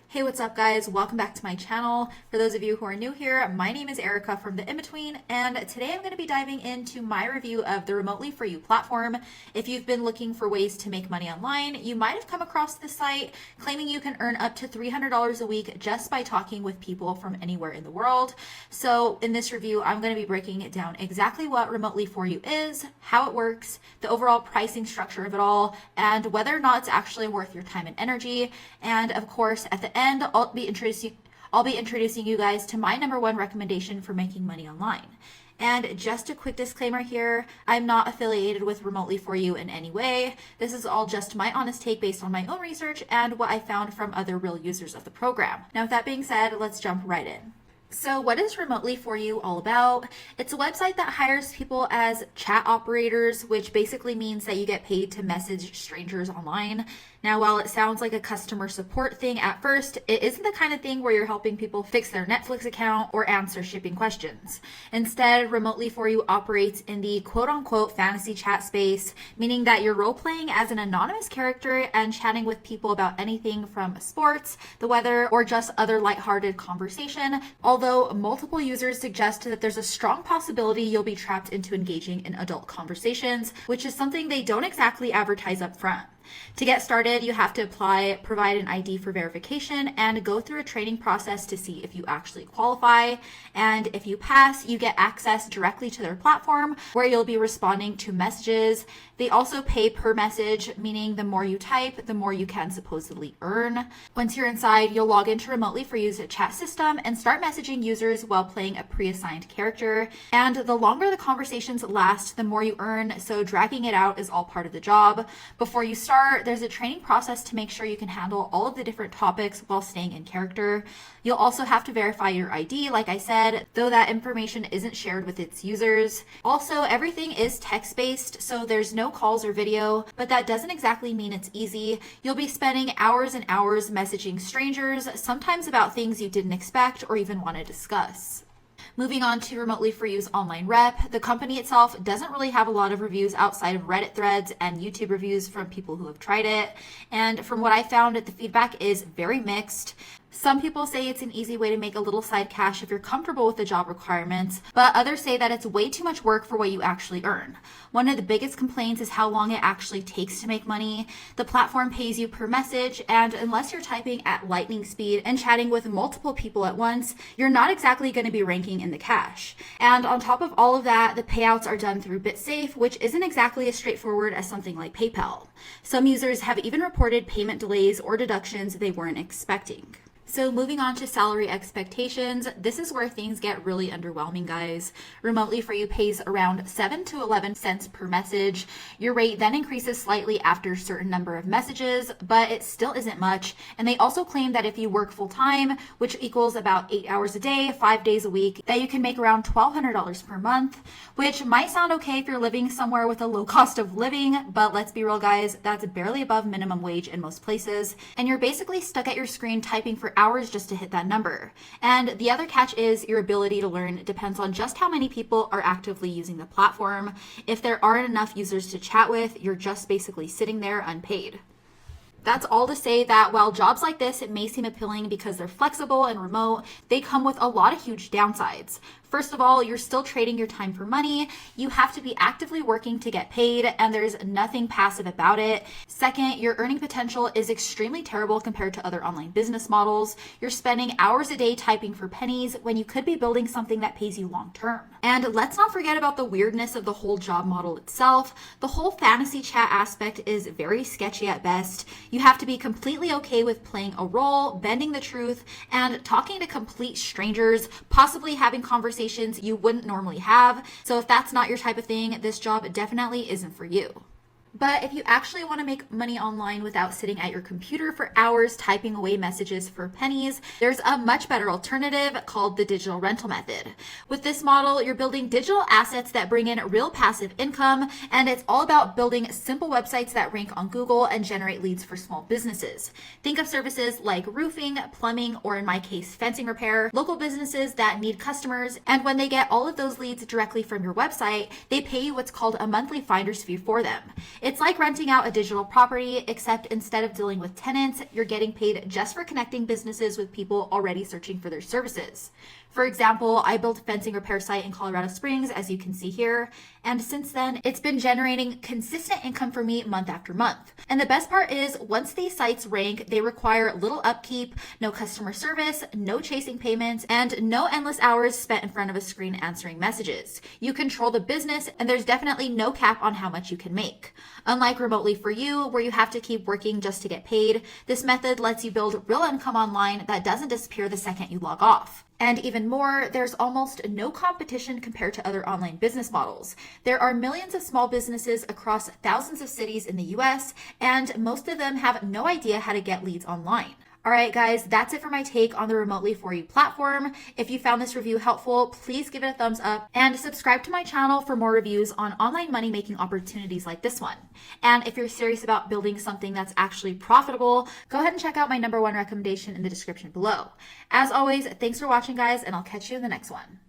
Hey, what's up guys? Welcome back to my channel. For those of you who are new here, my name is Erica from The In-Between, and today I'm going to be diving into my review of the Remotely4U platform. If you've been looking for ways to make money online, you might have come across this site claiming you can earn up to $300 a week just by talking with people from anywhere in the world. So in this review, I'm going to be breaking it down exactly what Remotely4U is, how it works, the overall pricing structure of it all, and whether or not it's actually worth your time and energy. And of course, at the end, I'll be introducing you guys to my number one recommendation for making money online. And just a quick disclaimer here, I'm not affiliated with Remotely4U in any way. This is all just my honest take based on my own research and what I found from other real users of the program. Now, with that being said, let's jump right in. So what is Remotely4U all about? It's a website that hires people as chat operators, which basically means that you get paid to message strangers online. Now, while it sounds like a customer support thing at first, it isn't the kind of thing where you're helping people fix their Netflix account or answer shipping questions. Instead, Remotely4U operates in the quote-unquote fantasy chat space, meaning that you're role-playing as an anonymous character and chatting with people about anything from sports, the weather, or just other lighthearted conversation, although multiple users suggest that there's a strong possibility you'll be trapped into engaging in adult conversations, which is something they don't exactly advertise up front. To get started, you have to provide an ID for verification, and go through a training process to see if you actually qualify. And if you pass, you get access directly to their platform where you'll be responding to messages. They also pay per message, meaning the more you type, the more you can supposedly earn. Once you're inside, you'll log into Remotely4U's chat system and start messaging users while playing a pre-assigned character. And the longer the conversations last, the more you earn, so dragging it out is all part of the job. Before you start, there's a training process to make sure you can handle all of the different topics while staying in character. You'll also have to verify your ID, like I said, though that information isn't shared with its users. Also, everything is text-based, so there's no calls or video, but that doesn't exactly mean it's easy. You'll be spending hours and hours messaging strangers, sometimes about things you didn't expect or even want to discuss. Moving on to Remotely4U's online rep, the company itself doesn't really have a lot of reviews outside of Reddit threads and YouTube reviews from people who have tried it. And from what I found, the feedback is very mixed. Some people say it's an easy way to make a little side cash if you're comfortable with the job requirements, but others say that it's way too much work for what you actually earn. One of the biggest complaints is how long it actually takes to make money. The platform pays you per message, and unless you're typing at lightning speed and chatting with multiple people at once, you're not exactly going to be ranking in the cash. And on top of all of that, the payouts are done through BitSafe, which isn't exactly as straightforward as something like PayPal. Some users have even reported payment delays or deductions they weren't expecting. So moving on to salary expectations, this is where things get really underwhelming, guys. Remotely4U pays around 7 to 11 cents per message. Your rate then increases slightly after a certain number of messages, but it still isn't much. And they also claim that if you work full time, which equals about 8 hours a day, 5 days a week, that you can make around $1,200 per month, which might sound okay if you're living somewhere with a low cost of living, but let's be real, guys, that's barely above minimum wage in most places. And you're basically stuck at your screen typing for hours just to hit that number. And the other catch is your ability to learn depends on just how many people are actively using the platform. If there aren't enough users to chat with, you're just basically sitting there unpaid. That's all to say that while jobs like this, it may seem appealing because they're flexible and remote, they come with a lot of huge downsides. First of all, you're still trading your time for money. You have to be actively working to get paid, and there's nothing passive about it. Second, your earning potential is extremely terrible compared to other online business models. You're spending hours a day typing for pennies when you could be building something that pays you long term. And let's not forget about the weirdness of the whole job model itself. The whole fantasy chat aspect is very sketchy at best. You have to be completely okay with playing a role, bending the truth, and talking to complete strangers, possibly having conversations you wouldn't normally have. So if that's not your type of thing, this job definitely isn't for you. But if you actually want to make money online without sitting at your computer for hours typing away messages for pennies, there's a much better alternative called the digital rental method. With this model, you're building digital assets that bring in real passive income, and it's all about building simple websites that rank on Google and generate leads for small businesses. Think of services like roofing, plumbing, or in my case, fencing repair, local businesses that need customers, and when they get all of those leads directly from your website, they pay you what's called a monthly finder's fee for them. It's like renting out a digital property, except instead of dealing with tenants, you're getting paid just for connecting businesses with people already searching for their services. For example, I built a fencing repair site in Colorado Springs, as you can see here, and since then, it's been generating consistent income for me month after month. And the best part is, once these sites rank, they require little upkeep, no customer service, no chasing payments, and no endless hours spent in front of a screen answering messages. You control the business, and there's definitely no cap on how much you can make. Unlike Remotely4U, where you have to keep working just to get paid, this method lets you build real income online that doesn't disappear the second you log off. And even more, there's almost no competition compared to other online business models. There are millions of small businesses across thousands of cities in the US, and most of them have no idea how to get leads online. All right, guys, that's it for my take on the Remotely4U platform. If you found this review helpful, please give it a thumbs up and subscribe to my channel for more reviews on online money-making opportunities like this one. And if you're serious about building something that's actually profitable, go ahead and check out my #1 recommendation in the description below. As always, thanks for watching, guys, and I'll catch you in the next one.